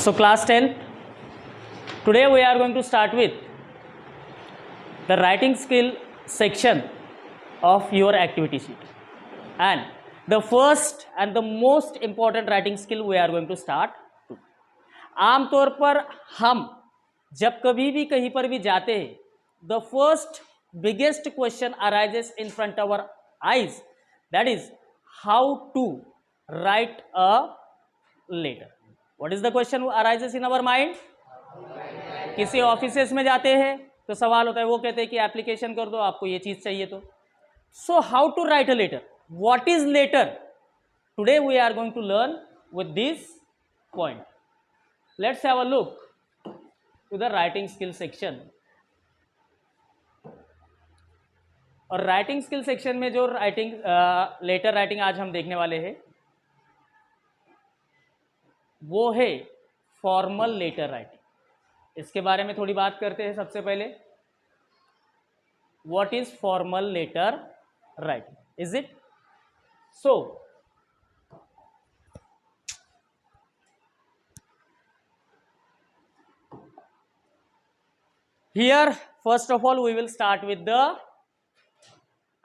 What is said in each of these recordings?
So class 10, today we are going to start with the writing skill section of your activity sheet, and the first and the most important writing skill we are going to start to. आमतौर पर हम जब कभी भी कहीं पर भी जाते हैं, the first biggest question arises in front of our eyes, that is how to write a letter. What is the question arises in our mind? किसी ऑफिसेस में जाते हैं तो सवाल होता है, वो कहते हैं कि एप्लीकेशन कर दो, आपको ये चीज चाहिए तो. So how to write a letter, what is letter? Today we are going to learn with this point. Let's have a look to the writing skill section. और राइटिंग स्किल सेक्शन में जो राइटिंग लेटर राइटिंग आज हम देखने वाले हैं वो है फॉर्मल लेटर राइटिंग. इसके बारे में थोड़ी बात करते हैं. सबसे पहले, what is formal letter writing, is it? So here first of all we will start with the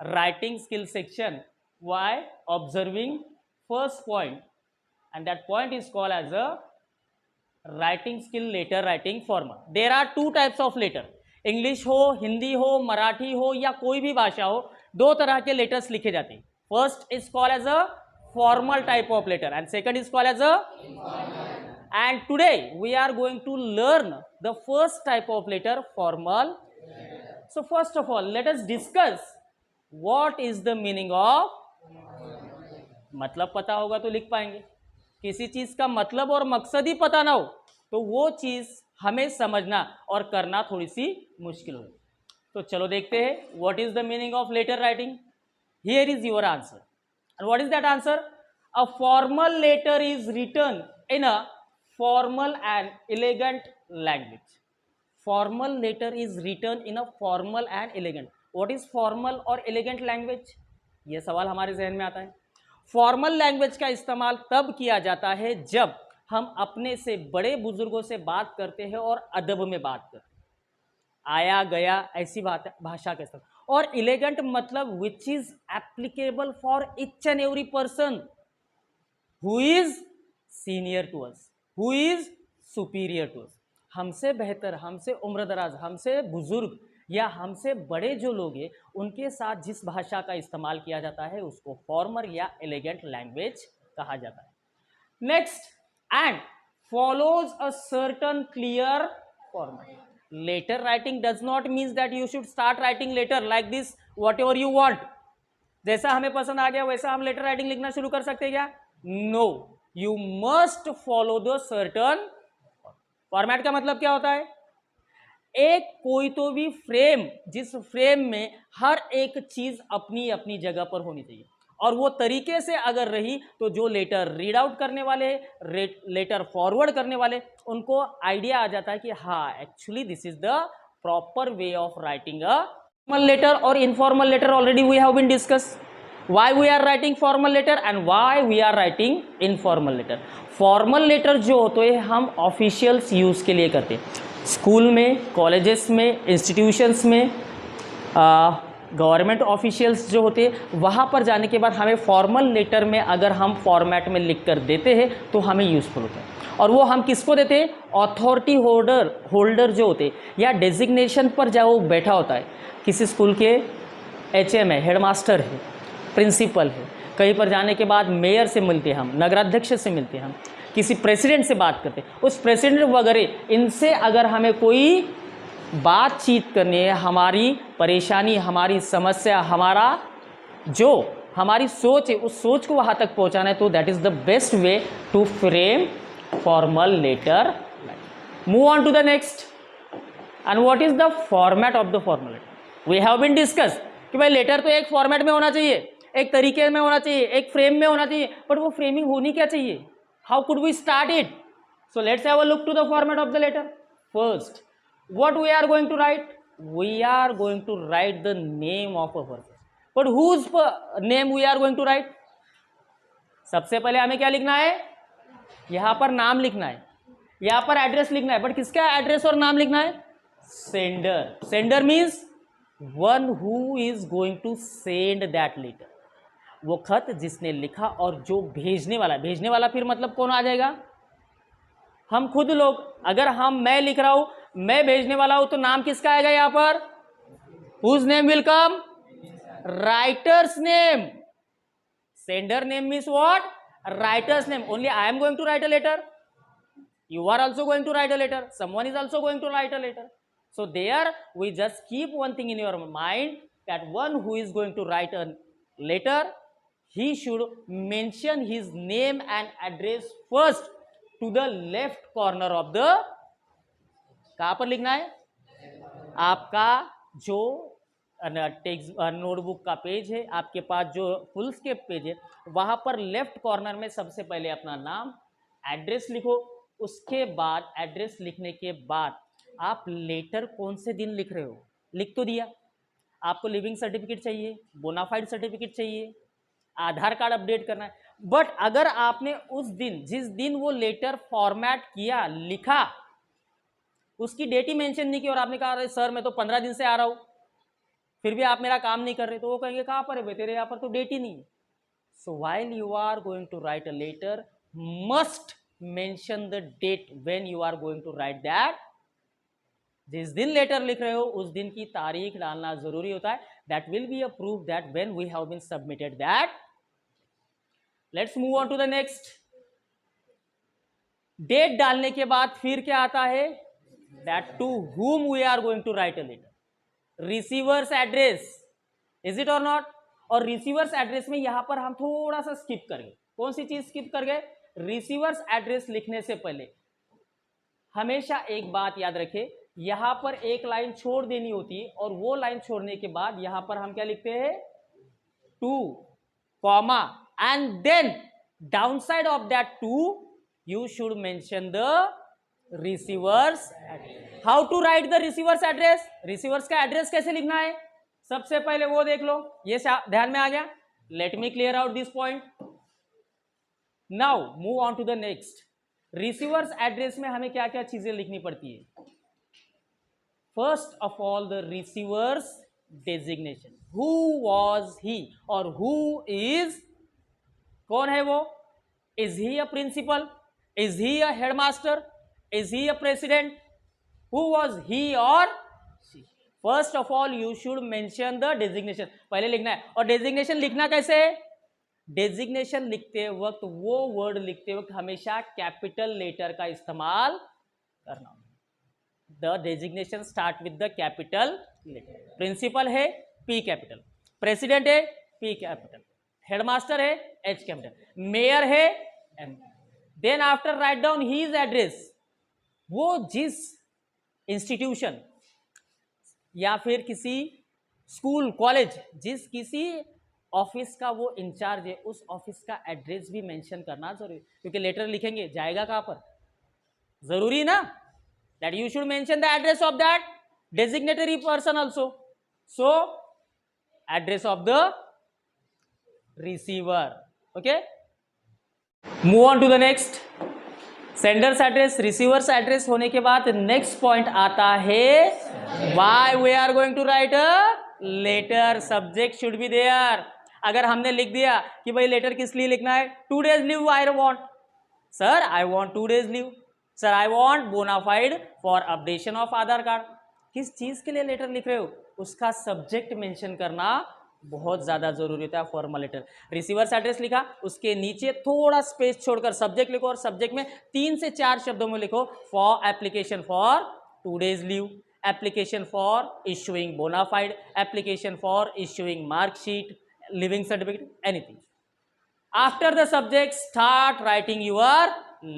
writing skill section. Why? Observing first point, and that point is called as a writing skill letter writing format. There are two types of letter. English हो, हिंदी हो, मराठी हो या कोई भी भाषा हो, दो तरह के लेटर्स लिखे जाते हैं. First is called as a formal type of letter and second is called as a. And today we are going to learn the first type of letter, formal. So first of all, let us discuss what is the meaning of. मतलब पता होगा तो लिख पाएंगे. किसी चीज का मतलब और मकसद ही पता ना हो तो वो चीज हमें समझना और करना थोड़ी सी मुश्किल होगी. तो चलो देखते हैं, what is the meaning of letter writing. Here is your answer. And what is that answer? A formal letter is written in a formal and elegant language. Formal letter is written in a formal and elegant. What is formal और elegant language? ये सवाल हमारे जहन में आता है. Formal language का इस्तेमाल तब किया जाता है जब हम अपने से बड़े बुजुर्गों से बात करते हैं और अदब में बात करते हैं. आया गया ऐसी बात भाषा का इस्तेमाल. और elegant मतलब which is applicable for each and every person who is senior to us, who is superior to us. हमसे बेहतर, हमसे उम्रदराज, हमसे बुजुर्ग या हमसे बड़े जो लोग हैं उनके साथ जिस भाषा का इस्तेमाल किया जाता है उसको फॉर्मल या एलिगेंट लैंग्वेज कहा जाता है. Next, and follows a certain clear format. Letter writing does not means that you should start writing letter like this whatever you want. जैसा हमें पसंद आ गया वैसा हम लेटर राइटिंग लिखना शुरू कर सकते हैं क्या? No, you must follow the certain format. का मतलब क्या होता है? एक कोई तो भी फ्रेम, जिस फ्रेम में हर एक चीज अपनी अपनी जगह पर होनी चाहिए और वो तरीके से अगर रही तो जो लेटर रीड आउट करने वाले, लेटर फॉरवर्ड करने वाले, उनको आइडिया आ जाता है कि हाँ actually this is the proper way of writing a formal letter और informal letter. Already we have been discuss why we are writing formal letter and why we are writing informal letter. Formal letter जो होते हैं हम officials use के लिए करते हैं. School में, कॉलेजेस में, इंस्टीट्यूशंस में, गवर्नमेंट ऑफिशियल्स जो होते हैं वहाँ पर जाने के बाद हमें फॉर्मल लेटर में अगर हम फॉर्मेट में लिख कर देते हैं तो हमें यूज़फुल होता है. और वो हम किसको देते हैं? अथॉरिटी होल्डर जो होते हैं या डेजिग्नेशन पर जहाँ वो बैठा होता है. किसी स्कूल के HM है, हेडमास्टर है, प्रिंसिपल है. कहीं पर जाने के बाद मेयर से मिलते हैं हम, नगराध्यक्ष से मिलते हैं हम, किसी प्रेसिडेंट से बात करते हैं. उस प्रेसिडेंट वगैरह इनसे अगर हमें कोई बातचीत करनी है, हमारी परेशानी, हमारी समस्या, हमारा जो हमारी सोच है उस सोच को वहाँ तक पहुँचाना है, तो that is the best way to frame formal letter. Move on to the next. And what is the format of the formal letter? We have been discuss कि भाई लेटर तो एक फॉर्मेट में होना चाहिए, एक तरीके में होना चाहिए, एक फ्रेम में होना चाहिए, बट वो फ्रेमिंग होनी क्या चाहिए? How could we start it? So let's have a look to the format of the letter. First, what we are going to write? We are going to write the name of a person. But whose name we are going to write? सबसे पहले हमें क्या लिखना है? यहाँ पर नाम लिखना है. यहां पर एड्रेस लिखना है, बट किसका एड्रेस और नाम लिखना है? Sender. Sender means one who is going to send that letter. वो खत जिसने लिखा, और जो भेजने वाला. भेजने वाला फिर मतलब कौन आ जाएगा? हम खुद लोग. अगर मैं लिख रहा हूं, मैं भेजने वाला हूं, तो नाम किसका आएगा यहां पर? Whose name will come? Writer's name. Sender name means what? Writer's name. Only I am going to write a letter. You are also going to write a letter. Someone is also going to write a letter. So there we just keep one thing in your mind, that one who is going to write a letter, he should mention his name and address first to the left corner of the. कहाँ पर लिखना है? आपका जो text notebook का page है, आपके पास जो फुल स्केप पेज है, वहां पर लेफ्ट कॉर्नर में सबसे पहले अपना नाम, एड्रेस लिखो. उसके बाद एड्रेस लिखने के बाद आप लेटर कौन से दिन लिख रहे हो लिख तो दिया. आपको लिविंग सर्टिफिकेट चाहिए, बोनाफाइड सर्टिफिकेट चाहिए, आधार कार्ड अपडेट करना है. बट अगर आपने उस दिन, जिस दिन वो लेटर फॉर्मेट किया, लिखा, उसकी डेट ही मेंशन नहीं की, और आपने कहा सर मैं तो 15 दिन से आ रहा हूं, फिर भी आप मेरा काम नहीं कर रहे, तो वो कहेंगे कहां पर है भाई, तेरे यहां पर तो डेट ही नहीं है. So while you are going to write a letter, must mention the date when you are going to write that. जिस दिन लेटर लिख रहे हो उस दिन की तारीख डालना जरूरी होता है. that will be a proof that when we have been submitted that. let's move on to the next. Date डालने के बाद फिर क्या आता है? that to whom we are going to write a letter. Receiver's address. Is it और not? और receivers address में यहां पर हम थोड़ा सा स्किप कर गए. कौन सी चीज स्किप कर गए? रिसीवर्स एड्रेस लिखने से पहले हमेशा एक बात याद रखें, यहां पर एक लाइन छोड़ देनी होती है, और वो लाइन छोड़ने के बाद यहां पर हम क्या लिखते हैं? To, comma, and then down side of that to you should mention the receiver's address. How to write the receiver's address? Receiver's का एड्रेस कैसे लिखना है सबसे पहले वो देख लो. ये ध्यान में आ गया? Let me clear out this point. Now move on to the next. Receiver's address में हमें क्या क्या चीजें लिखनी पड़ती है? First of all the receiver's designation. Who was he और हु इज, कौन है वो? Is he a principal? Is he a headmaster? Is he a president? Who was he और first of all you should mention the designation. पहले लिखना है. और designation लिखना कैसे है? डेजिग्नेशन लिखते वक्त, वो वर्ड लिखते वक्त हमेशा कैपिटल लेटर का इस्तेमाल करना. The designation start with the capital letter. Principal है पी कैपिटल, प्रेसिडेंट है पी कैपिटल, हेडमास्टर है एच कैपिटल, मेयर है M. Then after write down his address. वो जिस इंस्टीट्यूशन या फिर किसी स्कूल, कॉलेज, जिस किसी ऑफिस का वो इंचार्ज है, उस ऑफिस का एड्रेस भी मेंशन करना जरूरी, क्योंकि लेटर लिखेंगे जाएगा कहां पर? जरूरी ना, that you should mention the address of that designatory person also. So address of the receiver. Okay, move on to the next. Sender's address, receiver's address होने के बाद नेक्स्ट पॉइंट आता है why we are going to write a letter. Subject should be there. अगर हमने लिख दिया कि भाई लेटर किस लिए लिखना है? 2 days leave I want. Sir I want 2 days leave. Sir I want bonafide for updation of Aadhaar card. किस चीज के लिए लेटर लिख रहे हो? उसका सब्जेक्ट मेंशन करना बहुत ज्यादा जरूरी होता है फॉर्मल लेटर. रिसीवर्स एड्रेस लिखा, उसके नीचे थोड़ा स्पेस छोड़कर सब्जेक्ट लिखो, और सब्जेक्ट में 3 से 4 शब्दों में लिखो for application for 2 days leave, application for issuing bonafide, application for issuing marksheet, living certificate, anything. After the subject, start writing your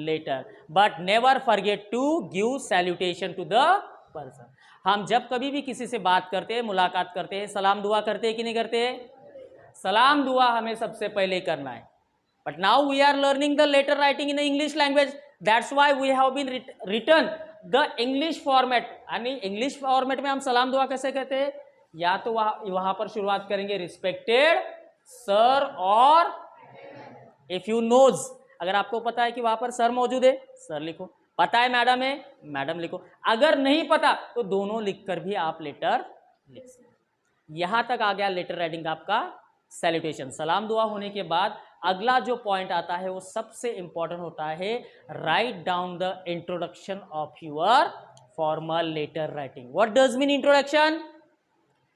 letter, but never forget to give salutation to the person. हम जब कभी भी किसी से बात करते हैं, मुलाकात करते हैं, सलाम दुआ करते हैं कि नहीं करते हैं? सलाम दुआ हमें सबसे पहले करना है. But now we are learning the letter writing in the English language. That's why we have been written the English format. यानी इंग्लिश फॉर्मेट में हम सलाम दुआ कैसे कहते हैं? या तो वहां पर शुरुआत करेंगे रिस्पेक्टेड सर, और इफ यू नोज, अगर आपको पता है कि वहां पर सर मौजूद है, सर लिखो. पता है मैडम है, मैडम लिखो, अगर नहीं पता तो दोनों लिखकर भी आप लेटर लिख सकते। यहां तक आ गया लेटर राइटिंग आपका सैल्यूटेशन, सलाम दुआ होने के बाद अगला जो पॉइंट आता है वो सबसे इंपॉर्टेंट होता है, write down the introduction of your formal letter writing. What does mean introduction?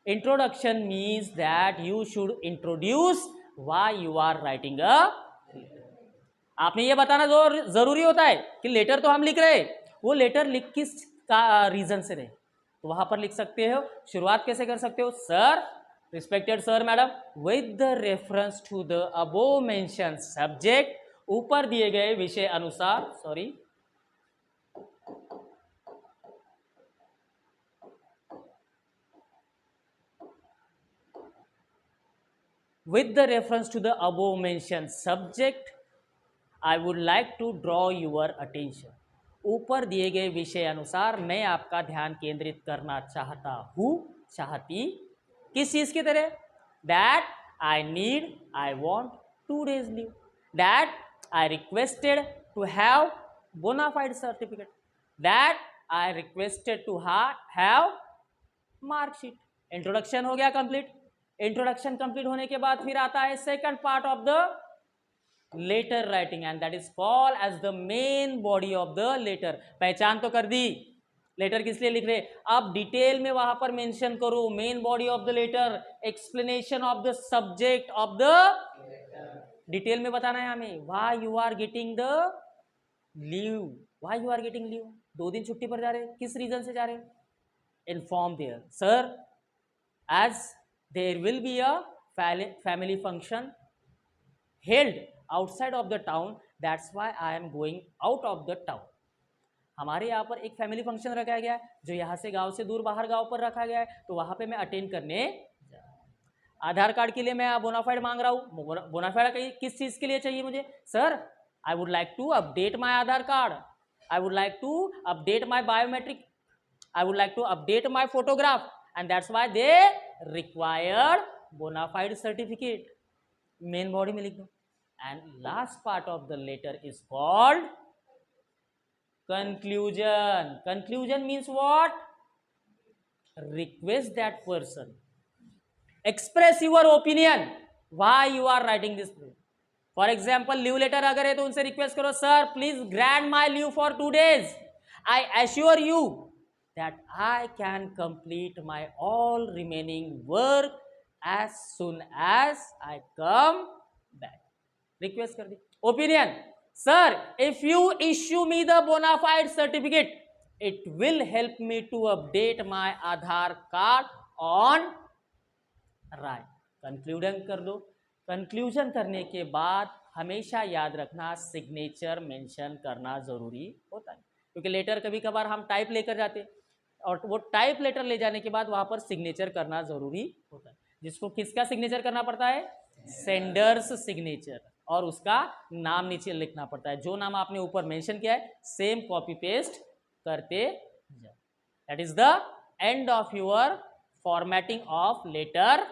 Introduction means that you should introduce why you are writing a. आपने ये बताना जरूरी होता है कि लेटर तो हम लिख रहे, वो लेटर लिख किस का रीजन से रहे, तो वहां पर लिख सकते हो। शुरुआत कैसे कर सकते हो? Sir, respected sir madam, with the reference to the above mention subject, ऊपर दिए गए विषय अनुसार, sorry, with the reference to the above mentioned subject, I would like to draw your attention. ऊपर दिए गए विषय अनुसार मैं आपका ध्यान केंद्रित करना चाहता हूँ, चाहती, किस चीज़ की तरह? That I need, I want 2 days leave. That I requested to have bona fide certificate. That I requested to have mark sheet. Introduction हो गया कंप्लीट। इंट्रोडक्शन कंप्लीट होने के बाद फिर आता है second part of the letter writing and that is called as the main body of the letter. पहचान तो कर दी, लेटर किस लिए लिख रहे, अब डिटेल में वहां पर मेंशन करो, main body of the letter, explanation of the subject of the, detail में बताना है हमें, why you are getting the leave, why you are getting leave, 2 दिन छुट्टी पर जा रहे, किस रीजन से जा रहे, inform there sir as there will be a family function held outside of the town, that's why I am going out of the town. हमारे यहाँ पर एक फैमिली फंक्शन रखा गया है जो यहाँ से गांव से दूर बाहर गांव पर रखा गया है, तो वहाँ पे मैं अटेंड करने। आधार कार्ड के लिए मैं बोनाफाइड मांग रहा हूँ, बोनाफाइड किस चीज़ के लिए चाहिए मुझे? Sir, I would like to update my Aadhaar card, I would like to update my biometric, I would like to update my photograph, and that's why they required bona fide certificate. Main body में लिख दो। And last part of the letter is called conclusion. Conclusion means what? Request that person express your opinion why you are writing this. For example leave letter अगर है तो उनसे request करो, sir please grant my leave for 2 days, I assure you that I can complete my all remaining work as soon as I come back. Request कर दी। Opinion, sir, if you issue me the bona fide certificate, it will help me to update my Aadhaar card on right. Conclusion कर दो। Conclusion करने के बाद हमेशा याद रखना signature mention करना जरूरी होता है, क्योंकि लेटर कभी कभार हम टाइप लेकर जाते और वो टाइप लेटर ले जाने के बाद वहां पर सिग्नेचर करना जरूरी होता है, जिसको किसका सिग्नेचर करना पड़ता है? सेंडर्स सिग्नेचर, और उसका नाम नीचे लिखना पड़ता है। जो नाम आपने ऊपर मेंशन किया है सेम कॉपी पेस्ट करते जाओ। That is the end of your formatting of letter.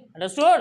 Understood?